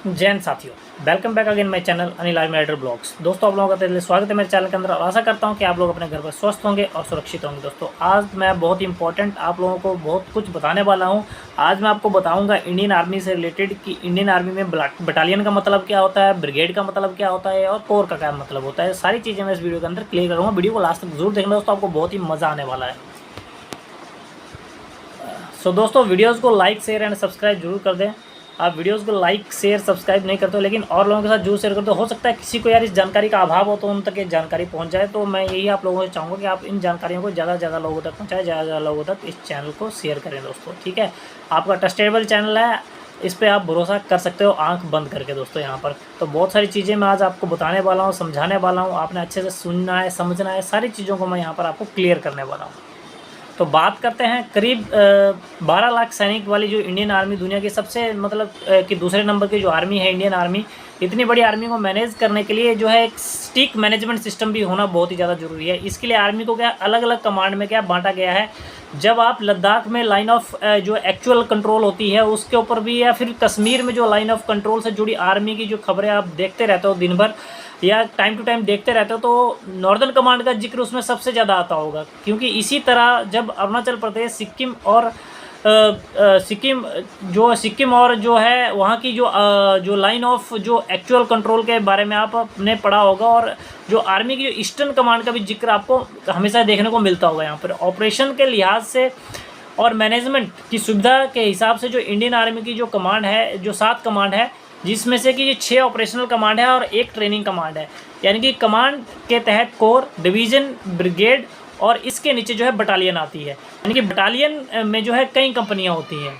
जैन साथियों, welcome back again my channel Anil army rider blogs. दोस्तों, आप लोगों का दिल से स्वागत है मेरे चैनल के अंदर और आशा करता हूं कि आप लोग अपने घर पर स्वस्थ होंगे और सुरक्षित होंगे। दोस्तों, आज मैं बहुत ही इंपॉर्टेंट आप लोगों को बहुत कुछ बताने वाला हूं। आज मैं आपको बताऊंगा इंडियन आर्मी से रिलेटेड कि इंडियन आर्मी में बटालियन का मतलब क्या होता है, ब्रिगेड का मतलब क्या होता है और कोर का क्या मतलब होता है। सारी चीज़ें मैं इस वीडियो के अंदर क्लियर करूँगा। वीडियो को लास्ट तक जरूर देखना दोस्तों, आपको बहुत ही मज़ा आने वाला है। सो दोस्तों, वीडियोज़ को लाइक शेयर एंड सब्सक्राइब जरूर कर दें। आप वीडियोस को लाइक शेयर सब्सक्राइब नहीं करते हो, लेकिन और लोगों के साथ जरूर शेयर करते हो सकता है किसी को यार इस जानकारी का अभाव हो तो उन तक ये जानकारी पहुंच जाए। तो मैं यही आप लोगों से चाहूँगा कि आप इन जानकारियों को ज़्यादा से ज़्यादा लोगों तक पहुँचाएं, ज़्यादा से ज़्यादा लोगों तक इस चैनल को शेयर करें दोस्तों। ठीक है, आपका ट्रस्टेबल चैनल है, इस पर आप भरोसा कर सकते हो आंख बंद करके। दोस्तों, यहाँ पर तो बहुत सारी चीज़ें मैं आज आपको बताने वाला हूँ, समझाने वाला हूँ। आपने अच्छे से सुनना है, समझना है, सारी चीज़ों को मैं यहाँ पर आपको क्लियर करने वाला हूँ। तो बात करते हैं करीब 12 लाख सैनिक वाली जो इंडियन आर्मी दुनिया की सबसे कि दूसरे नंबर की जो आर्मी है इंडियन आर्मी, इतनी बड़ी आर्मी को मैनेज करने के लिए जो है एक स्टिक मैनेजमेंट सिस्टम भी होना बहुत ही ज़्यादा ज़रूरी है। इसके लिए आर्मी को क्या अलग अलग कमांड में क्या बांटा गया है। जब आप लद्दाख में लाइन ऑफ जो एक्चुअल कंट्रोल होती है उसके ऊपर भी, या फिर कश्मीर में जो लाइन ऑफ कंट्रोल से जुड़ी आर्मी की जो खबरें आप देखते रहते हो दिन भर या टाइम टू टाइम देखते रहते हो, तो नॉर्दर्न कमांड का जिक्र उसमें सबसे ज़्यादा आता होगा। क्योंकि इसी तरह जब अरुणाचल प्रदेश, सिक्किम और सिक्किम और जो है वहाँ की जो लाइन ऑफ जो एक्चुअल कंट्रोल के बारे में आपने पढ़ा होगा, और जो आर्मी की जो ईस्टर्न कमांड का भी जिक्र आपको हमेशा देखने को मिलता होगा। यहाँ पर ऑपरेशन के लिहाज से और मैनेजमेंट की सुविधा के हिसाब से जो इंडियन आर्मी की जो कमांड है, जो 7 कमांड है, जिसमें से कि ये 6 ऑपरेशनल कमांड है और 1 ट्रेनिंग कमांड है। यानी कि कमांड के तहत कोर, डिवीज़न, ब्रिगेड और इसके नीचे जो है बटालियन आती है। यानी कि बटालियन में जो है कई कंपनियां होती हैं।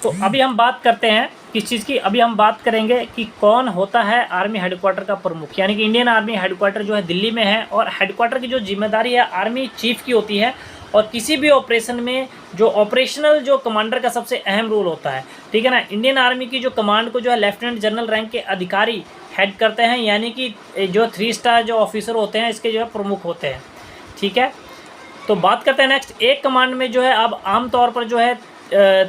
तो अभी हम बात करते हैं किस चीज़ की। अभी हम बात करेंगे कि कौन होता है आर्मी हेडक्वार्टर का प्रमुख। यानी कि इंडियन आर्मी हेडक्वार्टर जो है दिल्ली में है, और हेडक्वार्टर की जो जिम्मेदारी है आर्मी चीफ की होती है। और किसी भी ऑपरेशन में जो ऑपरेशनल जो कमांडर का सबसे अहम रोल होता है, ठीक है ना। इंडियन आर्मी की जो कमांड को जो है लेफ्टिनेंट जनरल रैंक के अधिकारी हेड करते हैं, यानी कि जो 3 स्टार जो ऑफिसर होते हैं इसके जो है प्रमुख होते हैं। ठीक है, तो बात करते हैं नेक्स्ट। एक कमांड में जो है अब आमतौर पर जो है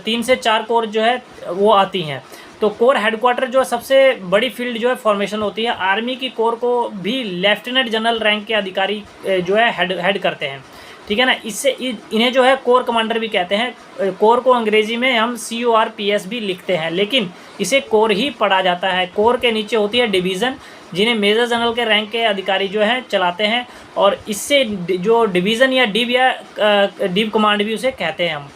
3 से 4 कोर जो है वो आती हैं। तो कोर हेडक्वार्टर जो है सबसे बड़ी फील्ड जो है फॉर्मेशन होती है। आर्मी की कोर को भी लेफ्टिनेंट जनरल रैंक के अधिकारी जो है हेड करते हैं। ठीक है ना। इससे इन्हें जो है कोर कमांडर भी कहते हैं। कोर को अंग्रेजी में हम CORPS भी लिखते हैं, लेकिन इसे कोर ही पढ़ा जाता है। कोर के नीचे होती है डिवीज़न, जिन्हें मेजर जनरल के रैंक के अधिकारी जो हैं चलाते हैं, और इससे जो डिवीज़न या डीप कमांड भी उसे कहते हैं हम।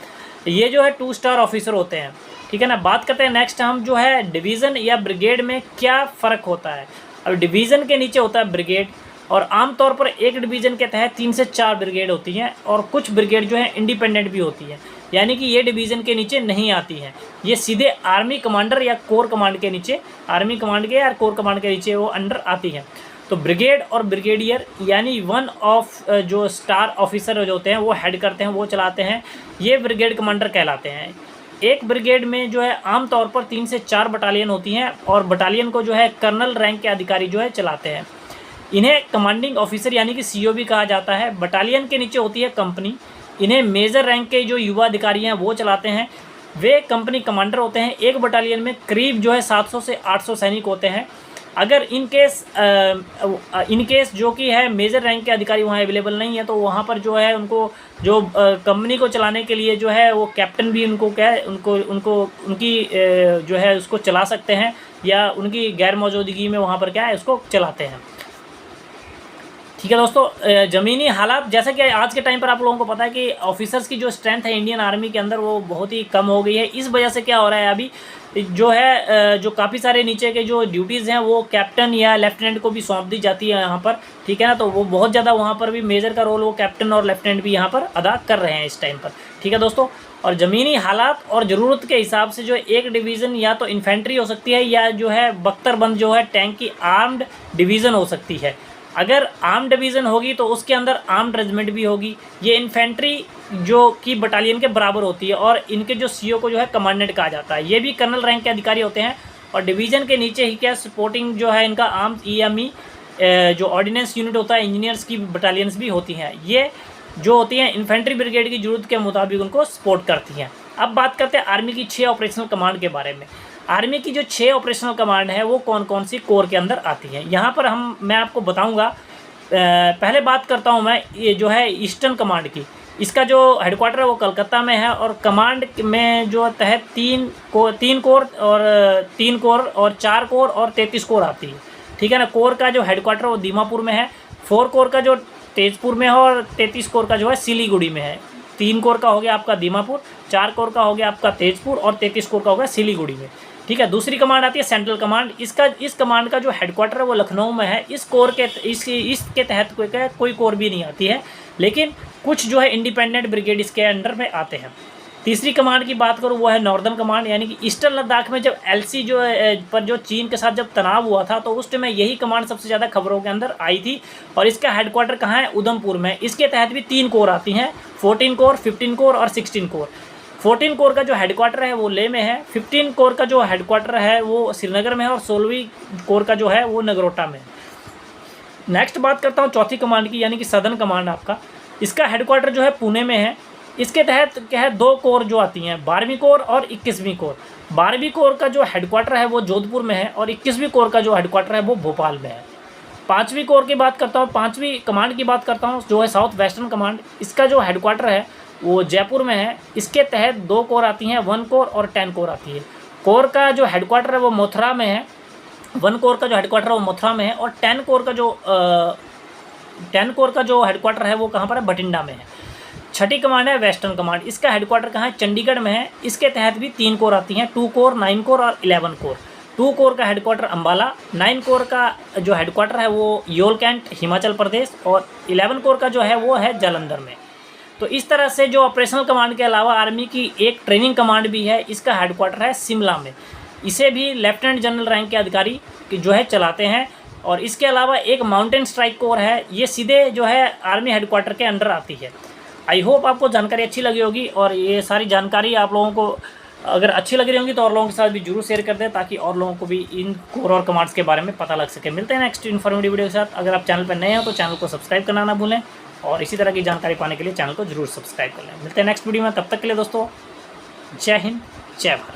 ये जो है 2 स्टार ऑफिसर होते हैं। ठीक है ना। बात करते हैं नेक्स्ट हम जो है डिवीज़न या ब्रिगेड में क्या फ़र्क होता है। अब डिवीज़न के नीचे होता है ब्रिगेड, और आमतौर पर एक डिवीज़न के तहत 3 से 4 ब्रिगेड होती हैं, और कुछ ब्रिगेड जो है इंडिपेंडेंट भी होती है। यानी कि ये डिवीज़न के नीचे नहीं आती हैं, ये सीधे आर्मी कमांडर या कोर कमांड के नीचे, आर्मी कमांड के या कोर कमांड के नीचे वो अंडर आती हैं। तो ब्रिगेड और ब्रिगेडियर यानी 1 ऑफ जो स्टार ऑफिसर जो होते हैं वो हेड करते हैं, वो चलाते हैं, ये ब्रिगेड कमांडर कहलाते हैं। एक ब्रिगेड में जो है आमतौर पर 3 से 4 बटालियन होती हैं, और बटालियन को जो है कर्नल रैंक के अधिकारी जो है चलाते हैं। इन्हें कमांडिंग ऑफिसर यानी कि CO भी कहा जाता है। बटालियन के नीचे होती है कंपनी, इन्हें मेजर रैंक के जो युवा अधिकारी हैं वो चलाते हैं, वे कंपनी कमांडर होते हैं। एक बटालियन में करीब जो है 700 से 800 सैनिक होते हैं। अगर इन केस जो कि है मेजर रैंक के अधिकारी वहाँ अवेलेबल नहीं है, तो वहाँ पर जो है उनको जो कंपनी को चलाने के लिए जो है वो कैप्टन भी उनको क्या है उनकी जो है उसको चला सकते हैं, या उनकी गैर मौजूदगी में वहाँ पर क्या है उसको चलाते हैं। ठीक है दोस्तों, ज़मीनी हालात जैसा कि आज के टाइम पर आप लोगों को पता है कि ऑफिसर्स की जो स्ट्रेंथ है इंडियन आर्मी के अंदर वो बहुत ही कम हो गई है। इस वजह से क्या हो रहा है अभी जो है जो काफ़ी सारे नीचे के जो ड्यूटीज़ हैं वो कैप्टन या लेफ्टिनेंट को भी सौंप दी जाती है यहाँ पर। ठीक है ना। तो वो बहुत ज़्यादा वहाँ पर भी मेजर का रोल वो कैप्टन और लेफ्टिनेंट भी यहाँ पर अदा कर रहे हैं इस टाइम पर। ठीक है दोस्तों, और ज़मीनी हालात और ज़रूरत के हिसाब से जो एक डिवीज़न या तो इन्फेंट्री हो सकती है, या जो है बख्तरबंद जो है टैंक की आर्म्ड डिवीज़न हो सकती है। अगर आर्म डिवीज़न होगी तो उसके अंदर आर्म्ड रेजिमेंट भी होगी। ये इन्फेंट्री जो कि बटालियन के बराबर होती है, और इनके जो CO को जो है कमांडेंट कहा जाता है। ये भी कर्नल रैंक के अधिकारी होते हैं, और डिवीज़न के नीचे ही क्या सपोर्टिंग जो है इनका आर्म्स EME जो ऑर्डिनेंस यूनिट होता है, इंजीनियर्स की बटालियंस भी होती हैं। ये जो होती हैं इन्फेंट्री ब्रिगेड की ज़रूरत के मुताबिक उनको सपोर्ट करती हैं। अब बात करते हैं आर्मी की 6 ऑपरेशनल कमांड के बारे में। आर्मी की जो 6 ऑपरेशनल कमांड है वो कौन कौन सी कोर के अंदर आती है, यहाँ पर मैं आपको बताऊँगा। पहले बात करता हूँ मैं ये जो है ईस्टर्न कमांड की। इसका जो हेडक्वार्टर है वो कलकत्ता में है और कमांड में जो तहत 3 कोर और 4 कोर और 33 कोर आती है, ठीक है ना। कोर का जो हेडक्वार्टर वो दीमापुर में है, 4 कोर का जो तेजपुर में है और 33 कोर का जो है सिलीगुड़ी में है। 3 कोर का हो गया आपका दीमापुर, 4 कोर का हो गया आपका तेजपुर और 33 कोर का हो गया सिलीगुड़ी में, ठीक है। दूसरी कमांड आती है सेंट्रल कमांड। इस कमांड का जो हेडक्वार्टर है वो लखनऊ में है। इसके तहत कोई कोर भी नहीं आती है, लेकिन कुछ जो है इंडिपेंडेंट ब्रिगेड इसके अंडर में आते हैं। तीसरी कमांड की बात करूँ वो है नॉर्दर्न कमांड, यानी कि ईस्टर्न लद्दाख में जब LC जो है पर जो चीन के साथ जब तनाव हुआ था तो उस टाइम यही कमांड सबसे ज़्यादा खबरों के अंदर आई थी। और इसका हेडक्वार्टर कहाँ है, उधमपुर में। इसके तहत भी 3 कोर आती हैं, 14 कोर, 15 कोर और 16 कोर। 14 कोर का जो हेडक्वार्टर है वो लेह में है, 15 कोर का जो हेडक्वार्टर है वो श्रीनगर में है और 16वीं कोर का जो है वो नगरोटा में है। नेक्स्ट बात करता हूँ चौथी कमांड की, यानी कि सदर्न कमांड आपका। इसका हेडक्वार्टर जो है पुणे में है। इसके तहत क्या है 2 कोर जो आती हैं, 12वीं कोर और 21वीं कोर। 12वीं कोर का जो हेडक्वार्टर है वो जोधपुर में है और 21वीं कोर का जो हेडक्वार्टर है वो भोपाल में है। 5वीं कोर की बात करता हूँ, 5वीं कमांड की बात करता हूँ जो है साउथ वेस्टर्न कमांड। इसका जो हेडक्वार्टर है वो जयपुर में है। इसके तहत 2 कोर आती हैं, 1 कोर और 10 कोर आती है। कोर का जो हेडक्वार्टर है वो मथुरा में है। 1 कोर का जो हेडक्वार्टर है वो मथुरा में है और 10 कोर का जो हेडक्वार्टर है वो कहाँ पर है, बठिंडा में है। छठी कमांड है वेस्टर्न कमांड। इसका हेडक्वार्टर कहाँ है, चंडीगढ़ में है। इसके तहत भी 3 कोर आती हैं, 2 कोर, 9 कोर और 11 कोर। 2 कोर का हेडक्वार्टर अंबाला, 9 कोर का जो हेडक्वार्टर है वो योल कैंट हिमाचल प्रदेश और 11 कोर का जो है वो है जालंधर में। तो इस तरह से जो ऑपरेशनल कमांड के अलावा आर्मी की एक ट्रेनिंग कमांड भी है, इसका हेडक्वार्टर है शिमला में। इसे भी लेफ्टिनेंट जनरल रैंक के अधिकारी जो है चलाते हैं। और इसके अलावा एक माउंटेन स्ट्राइक कोर है, ये सीधे जो है आर्मी हेडक्वार्टर के अंडर आती है। आई होप आपको जानकारी अच्छी लगी होगी और ये सारी जानकारी आप लोगों को अगर अच्छी लग रही होगी तो और लोगों के साथ भी जरूर शेयर कर दें, ताकि और लोगों को भी इन कोर और कमांड्स के बारे में पता लग सके। मिलते हैं नेक्स्ट इन्फॉर्मेटिव वीडियो के साथ। अगर आप चैनल पर नए हैं तो चैनल को सब्सक्राइब करना ना भूलें और इसी तरह की जानकारी पाने के लिए चैनल को जरूर सब्सक्राइब कर लें। मिलते हैं नेक्स्ट वीडियो में, तब तक के लिए दोस्तों जय हिंद, जय भारत।